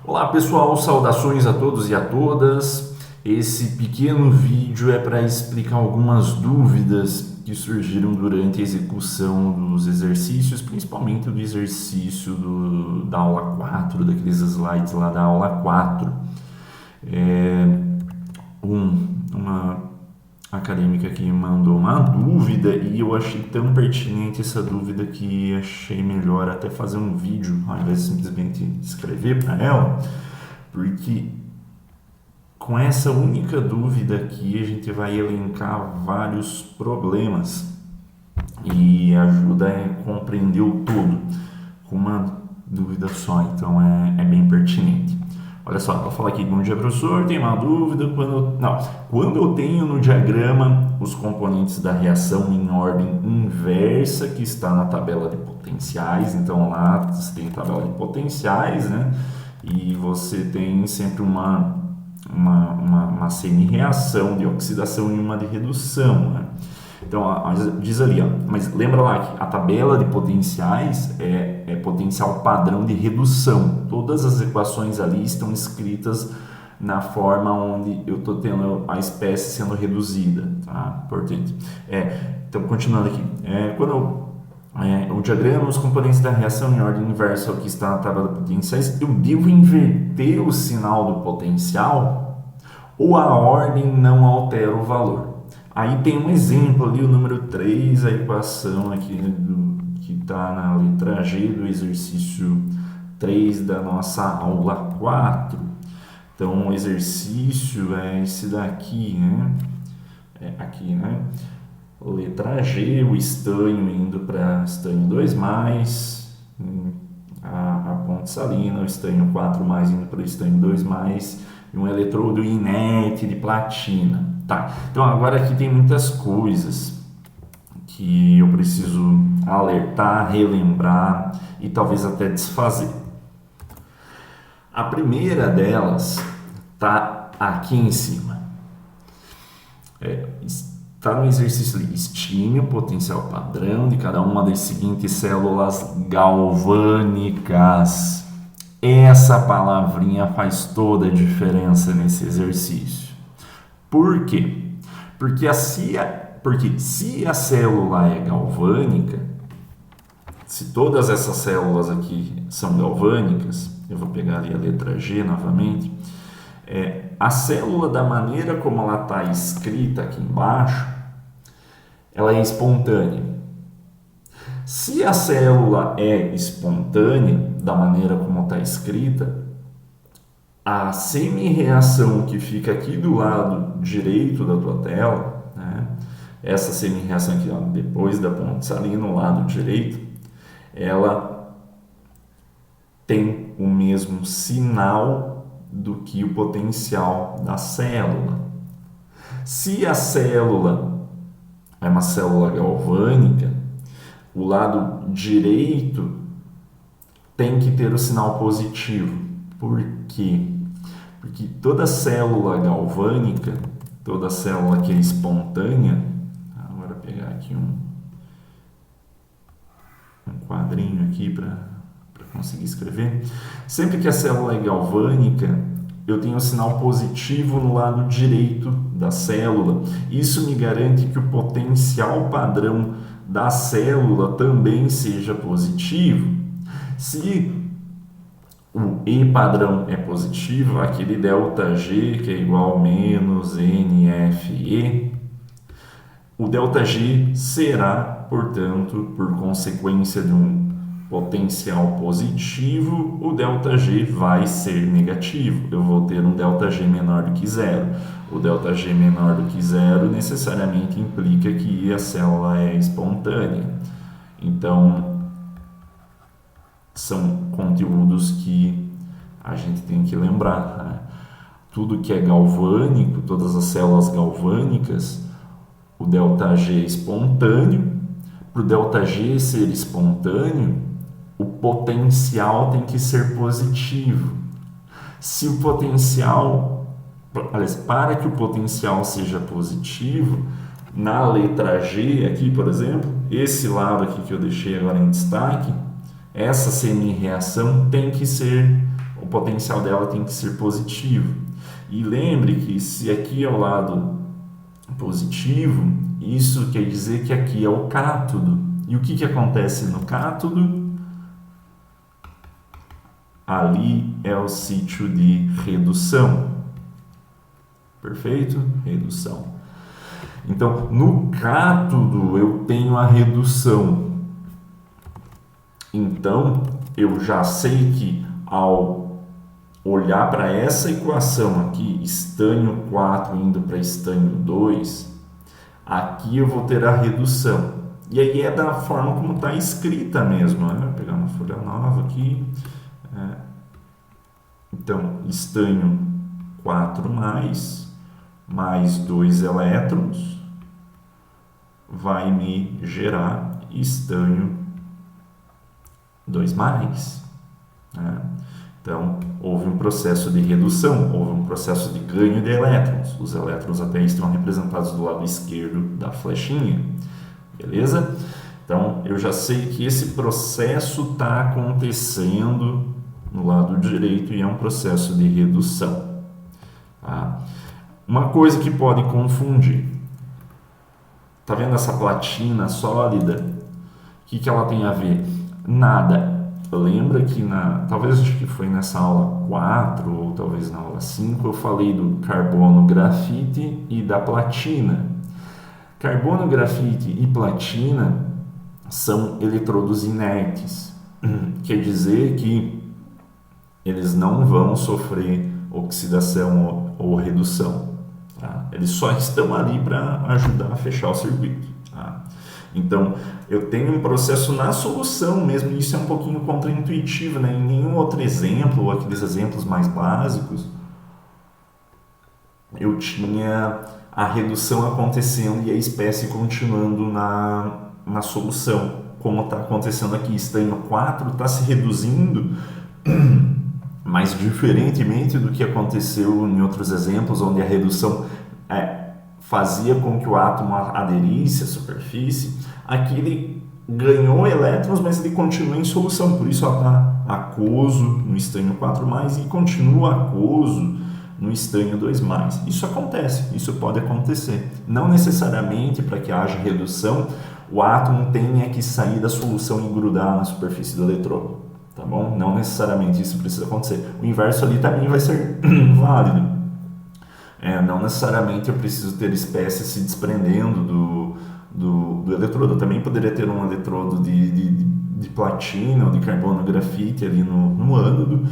Olá pessoal, saudações a todos e a todas. Esse pequeno vídeo é para explicar algumas dúvidas que surgiram durante a execução dos exercícios, principalmente do exercício da aula 4, daqueles slides lá da aula 4. Uma acadêmica que mandou uma dúvida e eu achei tão pertinente essa dúvida que achei melhor até fazer um vídeo ao invés de simplesmente escrever para ela, porque com essa única dúvida aqui a gente vai elencar vários problemas e ajuda a compreender o todo com uma dúvida só, então é bem pertinente. Olha só, vou falar aqui, bom dia professor, tem uma dúvida, quando eu tenho no diagrama os componentes da reação em ordem inversa, que está na tabela de potenciais, então lá você tem tabela de potenciais, né, e você tem sempre uma semi-reação de oxidação e uma de redução, né? Então, diz ali, mas lembra lá que a tabela de potenciais é potencial padrão de redução. Todas as equações ali estão escritas na forma onde eu estou tendo a espécie sendo reduzida, tá? Importante. Então, continuando aqui. O diagrama, os componentes da reação em ordem inversa ao que está na tabela de potenciais, eu devo inverter o sinal do potencial ou a ordem não altera o valor? Aí tem um exemplo ali, o número 3, a equação aqui que está na letra G do exercício 3 da nossa aula 4. Então, o exercício é esse daqui, né? Aqui, né? Letra G, o estanho indo para estanho 2+, a ponte salina, o estanho 4+, indo para o estanho 2+, e um eletrodo inerte de platina. Tá, então agora aqui tem muitas coisas que eu preciso alertar, relembrar e talvez até desfazer. A primeira delas está aqui em cima. Está no exercício ali, estime o potencial padrão de cada uma das seguintes células galvânicas. Essa palavrinha faz toda a diferença nesse exercício. Por quê? Porque se a célula é galvânica, se todas essas células aqui são galvânicas, eu vou pegar ali a letra G novamente, a célula, da maneira como ela está escrita aqui embaixo, ela é espontânea. Se a célula é espontânea, da maneira como está escrita, a semi-reação que fica aqui do lado direito da tua tela, né? Essa semi-reação aqui, ó, depois da ponte salina, no lado direito, ela tem o mesmo sinal do que o potencial da célula. Se a célula é uma célula galvânica, o lado direito tem que ter o sinal positivo. Por quê? Porque toda célula galvânica, toda célula que é espontânea, agora vou pegar aqui um quadrinho aqui para conseguir escrever. Sempre que a célula é galvânica, eu tenho um sinal positivo no lado direito da célula. Isso me garante que o potencial padrão da célula também seja positivo. Se o E padrão é positivo, aquele ΔG que é igual a menos NFE, o ΔG será, portanto, por consequência de um potencial positivo, o ΔG vai ser negativo. Eu vou ter um ΔG menor do que zero. O ΔG menor do que zero necessariamente implica que a célula é espontânea. Então, são conteúdos que a gente tem que lembrar, né? Tudo que é galvânico, todas as células galvânicas, o ΔG é espontâneo. Para o ΔG ser espontâneo, o potencial tem que ser positivo. Se o potencial, para que o potencial seja positivo, na letra G aqui, por exemplo, esse lado aqui que eu deixei agora em destaque, essa semi-reação tem que ser o potencial dela tem que ser positivo. E lembre que se aqui é o lado positivo, isso quer dizer que aqui é o cátodo. E o que acontece no cátodo? Ali é o sítio de redução. Perfeito? Redução. Então, no cátodo eu tenho a redução. Então, eu já sei que ao olhar para essa equação aqui, estânio 4 indo para estânio 2, aqui eu vou ter a redução. E aí é da forma como está escrita mesmo. Né? Vou pegar uma folha nova aqui. Então, estânio 4 mais 2 elétrons vai me gerar estânio 2 mais. Né? Então, houve um processo de redução, houve um processo de ganho de elétrons. Os elétrons até estão representados do lado esquerdo da flechinha. Beleza? Então, eu já sei que esse processo está acontecendo no lado direito e é um processo de redução. Tá? Uma coisa que pode confundir. Tá vendo essa platina sólida? O que ela tem a ver? Nada. Lembra que talvez acho que foi nessa aula 4 ou talvez na aula 5 eu falei do carbono grafite e da platina. Carbono, grafite e platina são eletrodos inertes. Quer dizer que eles não vão sofrer oxidação ou redução. Tá? Eles só estão ali para ajudar a fechar o circuito. Tá? Então, eu tenho um processo na solução mesmo, e isso é um pouquinho contraintuitivo, né? Em nenhum outro exemplo, ou aqueles exemplos mais básicos, eu tinha a redução acontecendo e a espécie continuando na solução, como está acontecendo aqui. Estânio 4 está se reduzindo, mas diferentemente do que aconteceu em outros exemplos, onde a redução fazia com que o átomo aderisse à superfície, aqui ele ganhou elétrons, mas ele continua em solução, por isso ela está aquoso no estânio 4+, e continua aquoso no estânio 2+. Isso acontece, isso pode acontecer. Não necessariamente para que haja redução, o átomo tenha que sair da solução e grudar na superfície do eletrodo. Tá bom? Não necessariamente isso precisa acontecer. O inverso ali também vai ser válido. Não necessariamente eu preciso ter espécies se desprendendo do eletrodo. Eu também poderia ter um eletrodo de platina ou de carbono grafite ali no ânodo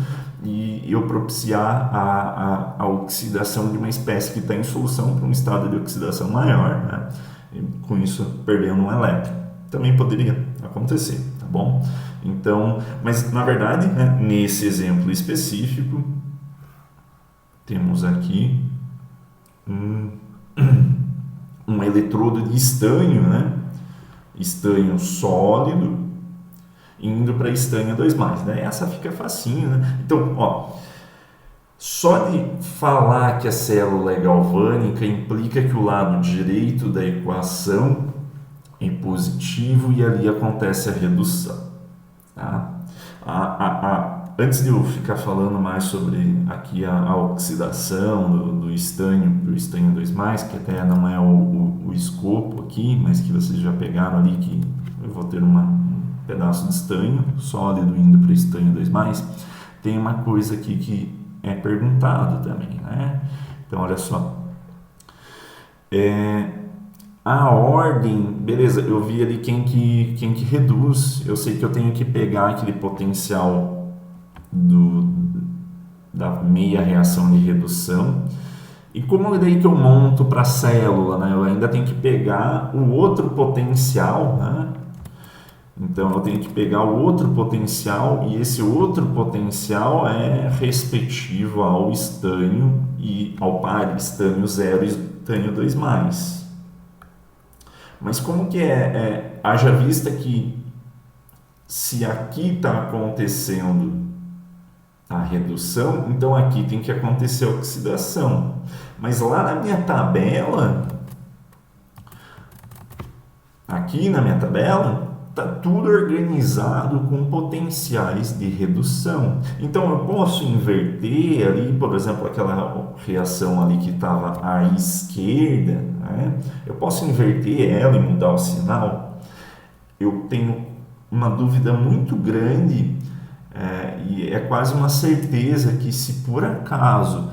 e eu propiciar a oxidação de uma espécie que está em solução para um estado de oxidação maior, né? E, com isso perdendo um elétron. Também poderia acontecer, tá bom? Então, mas na verdade, né, nesse exemplo específico, temos aqui um eletrodo de estânio, né? Estânio sólido, indo para estânio 2+, né? Essa fica facinho, né? Então, ó, só de falar que a célula é galvânica implica que o lado direito da equação é positivo e ali acontece a redução. Tá? Antes de eu ficar falando mais sobre aqui a oxidação do estânio para o estânio 2+, que até não é o escopo aqui, mas que vocês já pegaram ali, que eu vou ter um pedaço de estânio sólido indo para o estânio 2+, tem uma coisa aqui que é perguntado também, né? Então, olha só. A ordem, beleza, eu vi ali quem que reduz. Eu sei que eu tenho que pegar aquele potencial da meia reação de redução. E como é daí que eu monto para a célula, né? Eu ainda tenho que pegar o outro potencial, né? Então, eu tenho que pegar o outro potencial e esse outro potencial é respectivo ao estânio e ao par estânio 0 e estânio 2+. Mas como que haja vista que se aqui está acontecendo a redução, então aqui tem que acontecer a oxidação. Mas lá na minha tabela, aqui na minha tabela, está tudo organizado com potenciais de redução. Então eu posso inverter ali, por exemplo, aquela reação ali que estava à esquerda, né? Eu posso inverter ela e mudar o sinal. Eu tenho uma dúvida muito grande, e é quase uma certeza que, se por acaso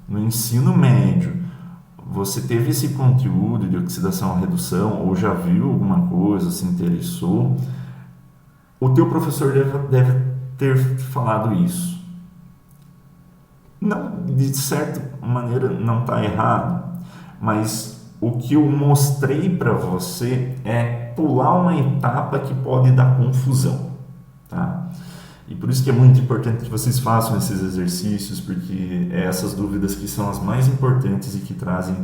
no ensino médio você teve esse conteúdo de oxidação à redução, ou já viu alguma coisa, se interessou, o teu professor deve ter falado isso. Não, de certa maneira não está errado, mas o que eu mostrei para você é pular uma etapa que pode dar confusão, tá? E por isso que é muito importante que vocês façam esses exercícios, porque é essas dúvidas que são as mais importantes e que trazem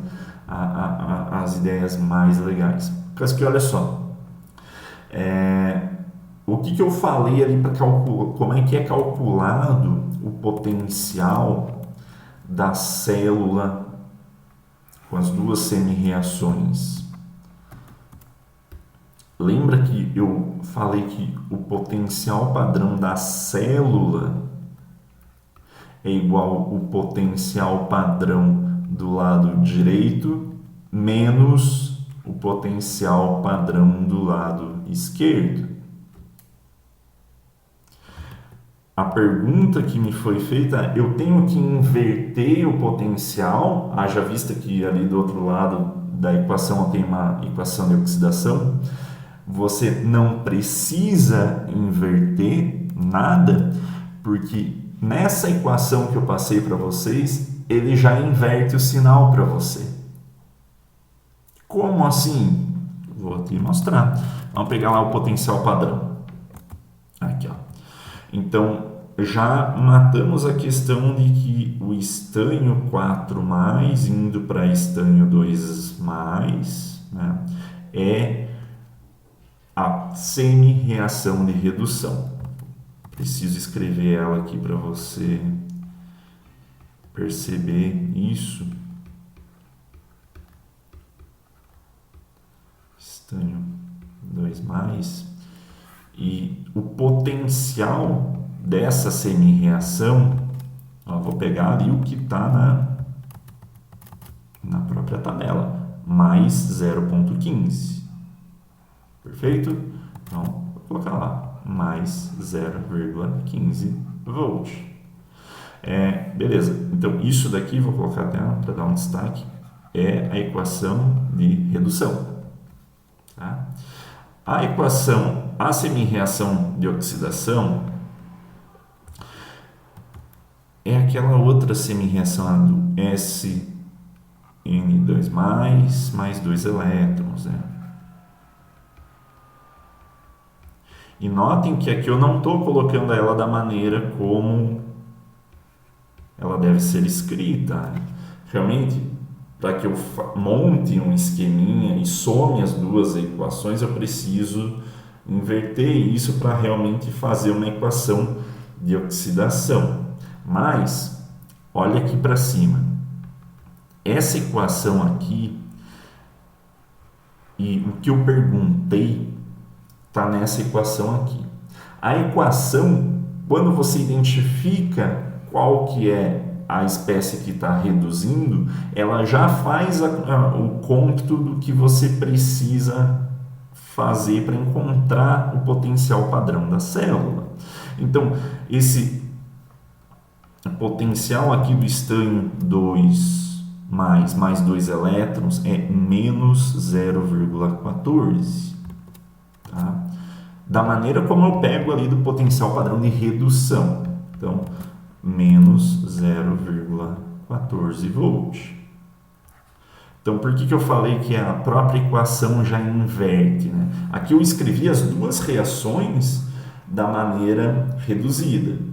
as ideias mais legais. Por causa que, olha só, o que eu falei ali para calcular, como é que é calculado o potencial da célula com as duas semi-reações. Lembra que eu falei que o potencial padrão da célula é igual ao potencial padrão do lado direito menos o potencial padrão do lado esquerdo? A pergunta que me foi feita, eu tenho que inverter o potencial, haja vista que ali do outro lado da equação tem uma equação de oxidação. Você não precisa inverter nada, porque nessa equação que eu passei para vocês, ele já inverte o sinal para você. Como assim? Vou te mostrar. Vamos pegar lá o potencial padrão. Aqui, ó. Então, já matamos a questão de que o estanho 4+, indo para estanho 2+, né, é a semi-reação de redução. Preciso escrever ela aqui para você perceber isso. Estanho 2+. E o potencial dessa semi-reação, vou pegar ali o que está na própria tabela, mais 0,15. Perfeito? Então, vou colocar lá, mais 0,15 volts. Beleza, então isso daqui, vou colocar até para dar um destaque, é a equação de redução. Tá? A equação, a semi-reação de oxidação é aquela outra semi-reação do SN2+, mais 2 elétrons, né? E notem que aqui eu não estou colocando ela da maneira como ela deve ser escrita. Realmente, para que eu monte um esqueminha e some as duas equações, eu preciso inverter isso para realmente fazer uma equação de oxidação. Mas, olha aqui para cima. Essa equação aqui, e o que eu perguntei, está nessa equação aqui. A equação, quando você identifica qual que é a espécie que está reduzindo, ela já faz o cômputo do que você precisa fazer para encontrar o potencial padrão da célula. Então, esse potencial aqui do estanho 2+, mais 2 elétrons é menos 0,14. Tá? Da maneira como eu pego ali do potencial padrão de redução. Então, menos 0,14 volts. Então, por que eu falei que a própria equação já inverte, né? Aqui eu escrevi as duas reações da maneira reduzida.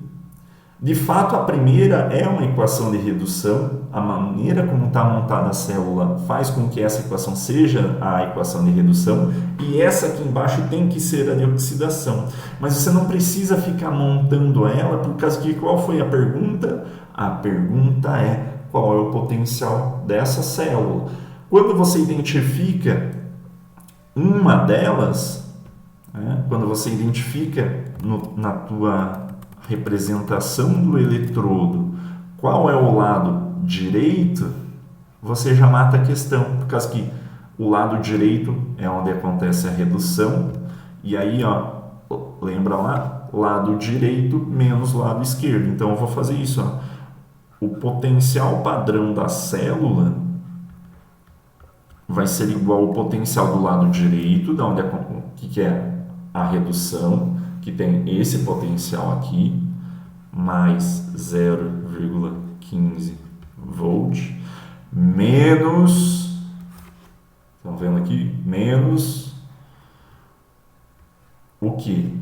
De fato, a primeira é uma equação de redução. A maneira como está montada a célula faz com que essa equação seja a equação de redução, e essa aqui embaixo tem que ser a de oxidação. Mas você não precisa ficar montando ela, por causa que qual foi a pergunta? A pergunta é qual é o potencial dessa célula. Quando você identifica uma delas, né? Quando você identifica na tua representação do eletrodo qual é o lado direito, você já mata a questão, por causa que o lado direito é onde acontece a redução, e aí, ó, lembra lá? Lado direito menos lado esquerdo. Então eu vou fazer isso, ó. O potencial padrão da célula vai ser igual ao potencial do lado direito, da onde que é a redução, que tem esse potencial aqui, mais 0,15 volt, menos, estão vendo aqui? Menos o que?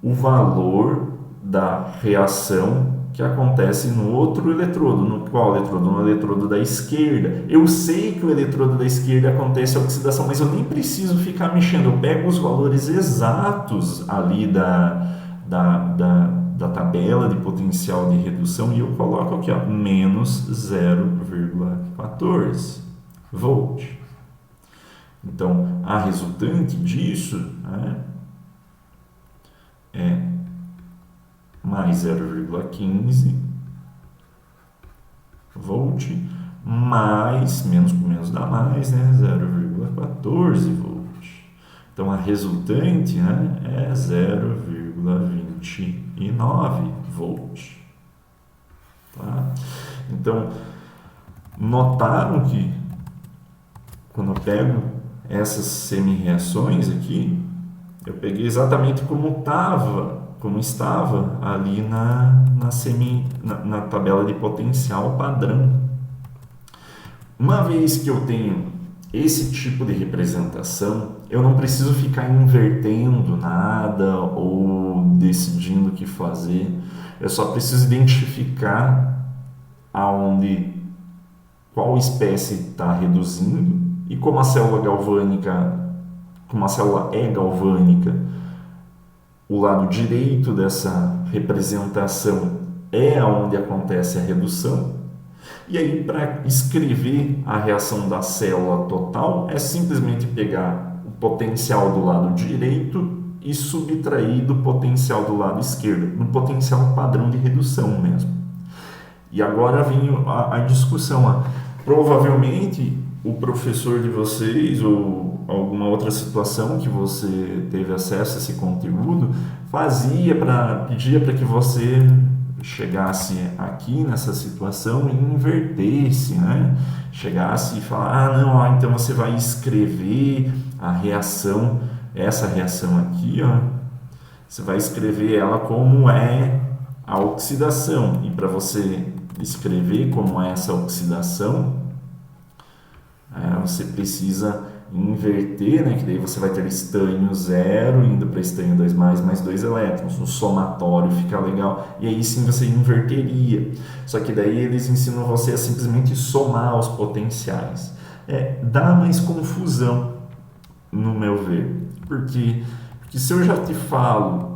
O valor da reação que acontece no outro eletrodo. No qual eletrodo? No eletrodo da esquerda. Eu sei que o eletrodo da esquerda acontece a oxidação, mas eu nem preciso ficar mexendo. Eu pego os valores exatos ali da tabela de potencial de redução e eu coloco aqui, ó, menos 0,14 volt. Então, a resultante disso, né, é mais 0,15 volt, mais, menos com menos dá mais, né, 0,14 volt. Então, a resultante, né, é 0,29 volt. Tá? Então, notaram que quando eu pego essas semi-reações aqui, eu peguei exatamente como estava ali na tabela de potencial padrão. Uma vez que eu tenho esse tipo de representação, eu não preciso ficar invertendo nada ou decidindo o que fazer. Eu só preciso identificar qual espécie está reduzindo, e como a célula é galvânica, o lado direito dessa representação é onde acontece a redução. E aí, para escrever a reação da célula total, é simplesmente pegar o potencial do lado direito e subtrair do potencial do lado esquerdo, no potencial padrão de redução mesmo. E agora vem a discussão. Provavelmente o professor de vocês ou alguma outra situação que você teve acesso a esse conteúdo pedia para que você chegasse aqui nessa situação e invertesse, né? Chegasse e falar, não, então você vai escrever a reação, essa reação aqui, ó, você vai escrever ela como é a oxidação, e para você escrever como é essa oxidação, você precisa inverter, né? Que daí você vai ter estanho 0 indo para estanho 2+, mais 2 elétrons. O somatório fica legal. E aí sim você inverteria. Só que daí eles ensinam você a simplesmente somar os potenciais. Dá mais confusão, no meu ver. Porque se eu já te falo,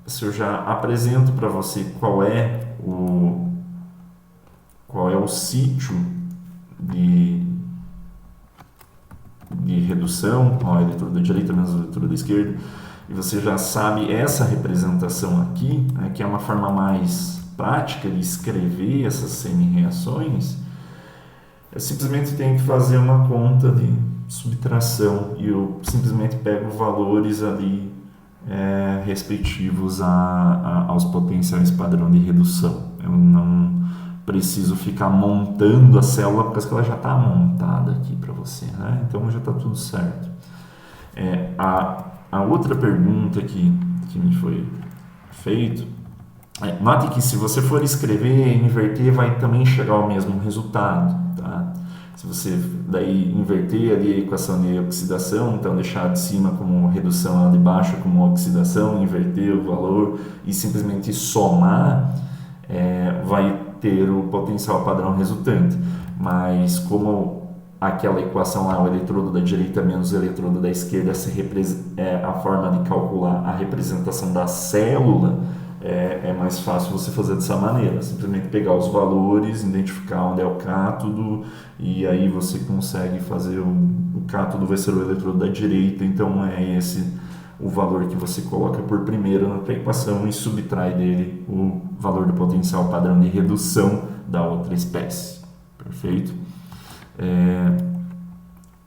se eu já apresento para você qual é o sítio de redução, ó, eletrodo da direita menos eletrodo da esquerda, e você já sabe essa representação aqui, né, que é uma forma mais prática de escrever essas semi-reações, eu simplesmente tenho que fazer uma conta de subtração e eu simplesmente pego valores ali respectivos aos potenciais padrão de redução. Eu não preciso ficar montando a célula, porque ela já está montada aqui para você, né? Então já está tudo certo. A outra pergunta que me foi feita, note que se você for escrever e inverter, vai também chegar ao mesmo resultado, tá? Se você daí inverter ali a equação de oxidação, então deixar de cima como redução, lá de baixo como oxidação, inverter o valor e simplesmente somar, vai ter o potencial padrão resultante. Mas como aquela equação lá, o eletrodo da direita menos o eletrodo da esquerda, a forma de calcular a representação da célula, é mais fácil você fazer dessa maneira, simplesmente pegar os valores, identificar onde é o cátodo, e aí você consegue fazer o cátodo vai ser o eletrodo da direita, então é esse o valor que você coloca por primeiro na tua equação e subtrai dele o valor do potencial padrão de redução da outra espécie. Perfeito?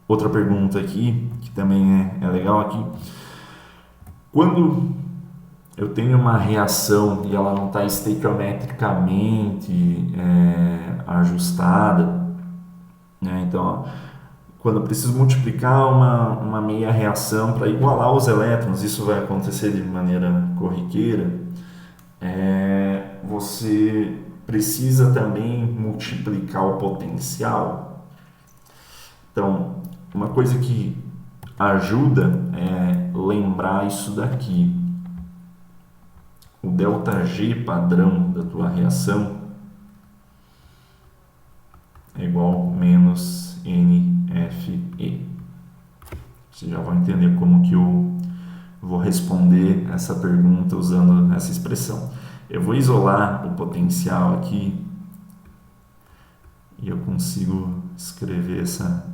Outra pergunta aqui, que também é legal aqui. Quando eu tenho uma reação e ela não está estequiometricamente ajustada, né? Então, quando eu preciso multiplicar uma meia reação para igualar os elétrons, isso vai acontecer de maneira corriqueira, você precisa também multiplicar o potencial. Então, uma coisa que ajuda é lembrar isso daqui. O ΔG padrão da tua reação é igual menos NFE. Vocês já vão entender como que eu vou responder essa pergunta usando essa expressão. Eu vou isolar o potencial aqui e eu consigo escrever essa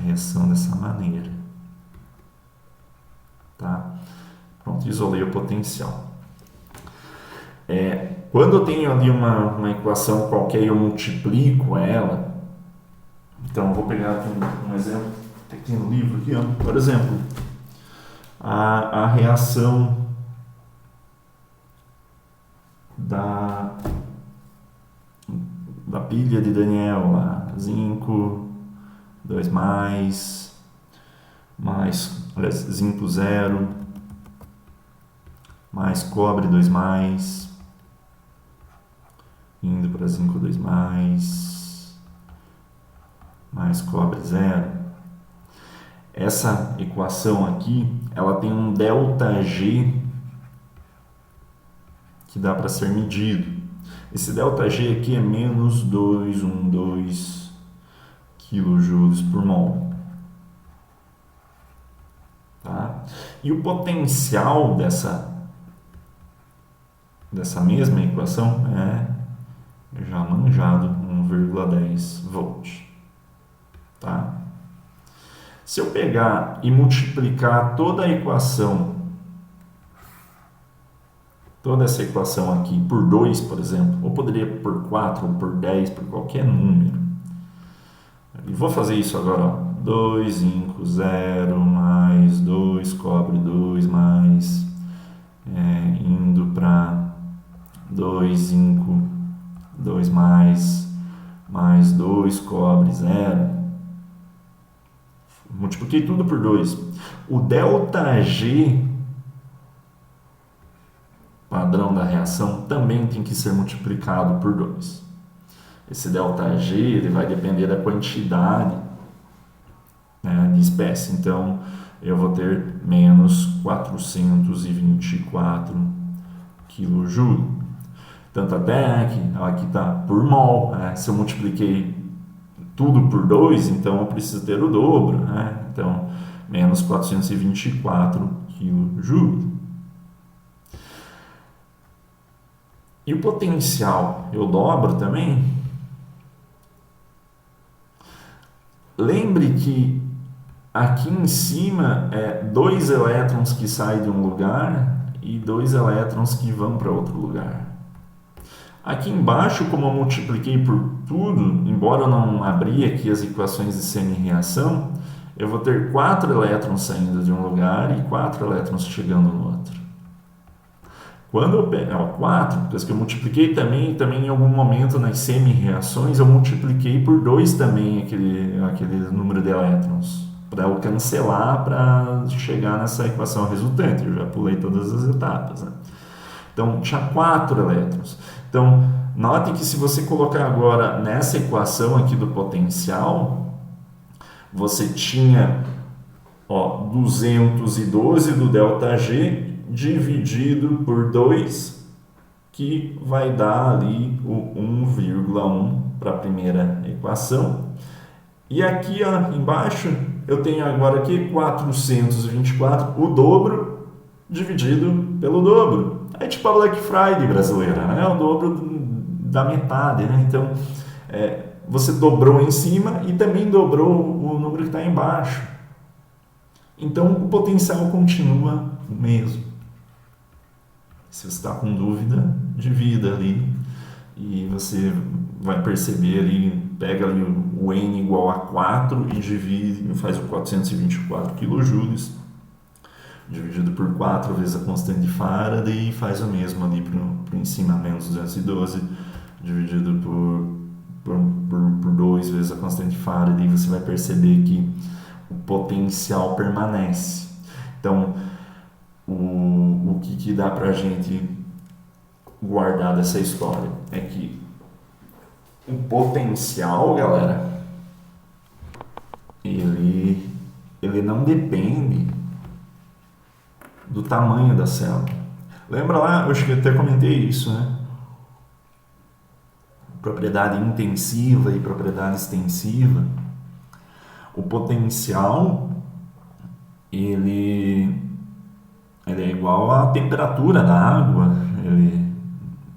reação dessa maneira. Tá? Pronto, isolei o potencial. Quando eu tenho ali uma equação qualquer e eu multiplico ela, então eu vou pegar aqui um exemplo, tem um livro aqui, ó. Por exemplo, a reação da pilha de Daniel lá, zinco 2+, zinco 0, mais cobre 2+, indo para zinco 2+, mais cobre 0. Essa equação aqui, ela tem um ΔG que dá para ser medido. Esse ΔG aqui é menos 212 kJ por mol. Tá? E o potencial dessa mesma equação é já manjado, 1,10 volt. Tá? Se eu pegar e multiplicar toda essa equação aqui por 2, por exemplo, ou poderia por 4, ou por 10, por qualquer número. E vou fazer isso agora, ó. 2 zinco 0 mais 2 cobre 2 mais indo para 2 zinco 2 mais 2 cobre 0. Multipliquei tudo por 2. O ΔG padrão da reação também tem que ser multiplicado por 2. Esse ΔG ele vai depender da quantidade, né, de espécie. Então, eu vou ter menos 424 kJ. Tanto até aqui está por mol. Né? Se eu multipliquei tudo por 2, então eu preciso ter o dobro. Né? Então, menos 424 kJ. E o potencial eu dobro também. Lembre que aqui em cima é 2 elétrons que saem de um lugar e 2 elétrons que vão para outro lugar. Aqui embaixo, como eu multipliquei por tudo, embora eu não abri aqui as equações de semi-reação, eu vou ter 4 elétrons saindo de um lugar e 4 elétrons chegando no outro. Quando eu pego 4, porque que eu multipliquei também em algum momento nas semi-reações, eu multipliquei por 2 também aquele número de elétrons, para eu cancelar para chegar nessa equação resultante. Eu já pulei todas as etapas. Né? Então, tinha 4 elétrons. Então, note que se você colocar agora nessa equação aqui do potencial, você tinha 212 do ΔG dividido por 2, que vai dar ali o 1,1 para a primeira equação. E aqui embaixo eu tenho agora aqui 424, o dobro dividido pelo dobro. É tipo a Black Friday brasileira, né? É o dobro da metade, né? Então, você dobrou em cima e também dobrou o número que está embaixo. Então, o potencial continua o mesmo. Se você está com dúvida, divida ali e você vai perceber ali, pega ali o N igual a 4 e divide, faz o 424 kJ dividido por 4 vezes a constante de Faraday e faz o mesmo ali para o em cima, menos 212 dividido por 2 vezes a constante de Faraday, e você vai perceber que o potencial permanece. Então, o que dá para a gente guardar dessa história é que o potencial, galera, ele não depende do tamanho da célula. Lembra lá, eu acho que até comentei isso, né? Propriedade intensiva e propriedade extensiva. O potencial, ele é igual à temperatura da água, ele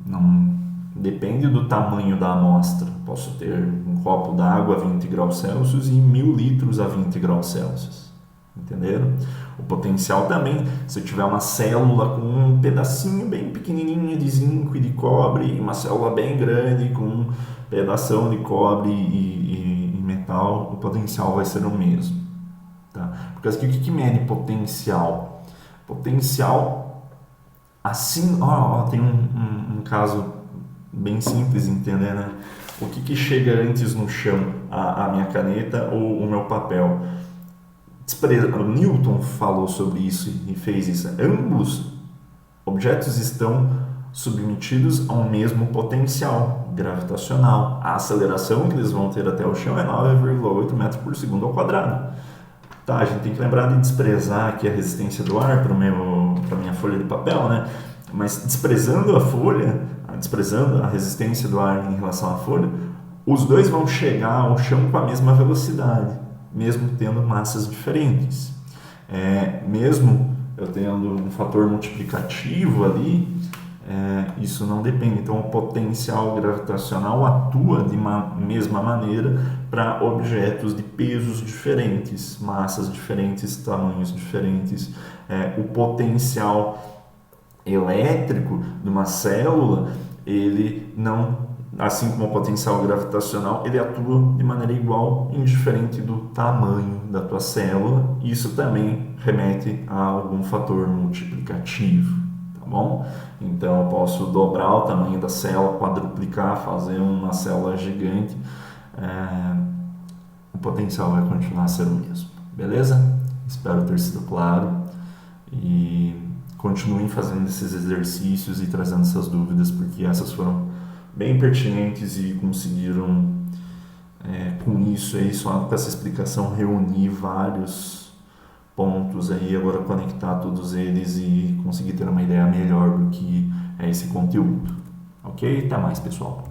não depende do tamanho da amostra. Posso ter um copo d'água a 20 graus Celsius e 1000 litros a 20 graus Celsius. Entenderam? O potencial também, se eu tiver uma célula com um pedacinho bem pequenininho de zinco e de cobre, e uma célula bem grande com um pedação de cobre e metal, o potencial vai ser o mesmo. Tá? Porque o que mede potencial? Potencial, assim, tem um caso bem simples de entender, né? O que chega antes no chão, a minha caneta ou o meu papel? O Newton falou sobre isso e fez isso. Ambos objetos estão submetidos ao mesmo potencial gravitacional. A aceleração que eles vão ter até o chão é 9,8 metros por segundo ao quadrado. Tá, a gente tem que lembrar de desprezar aqui a resistência do ar para minha folha de papel, né? Mas desprezando a folha, desprezando a resistência do ar em relação à folha, os dois vão chegar ao chão com a mesma velocidade, mesmo tendo massas diferentes. Mesmo eu tendo um fator multiplicativo ali, isso não depende. Então, o potencial gravitacional atua de uma mesma maneira para objetos de pesos diferentes, massas diferentes, tamanhos diferentes. O potencial elétrico de uma célula, ele não, assim como o potencial gravitacional, ele atua de maneira igual, indiferente do tamanho da tua célula. Isso também remete a algum fator multiplicativo, tá bom? Então eu posso dobrar o tamanho da célula, quadruplicar, fazer uma célula gigante, o potencial vai continuar a ser o mesmo, beleza? Espero ter sido claro e continuem fazendo esses exercícios e trazendo essas dúvidas, porque essas foram bem pertinentes e conseguiram, com isso aí, só com essa explicação, reunir vários pontos aí, agora conectar todos eles e conseguir ter uma ideia melhor do que é esse conteúdo. Ok? Até mais, pessoal.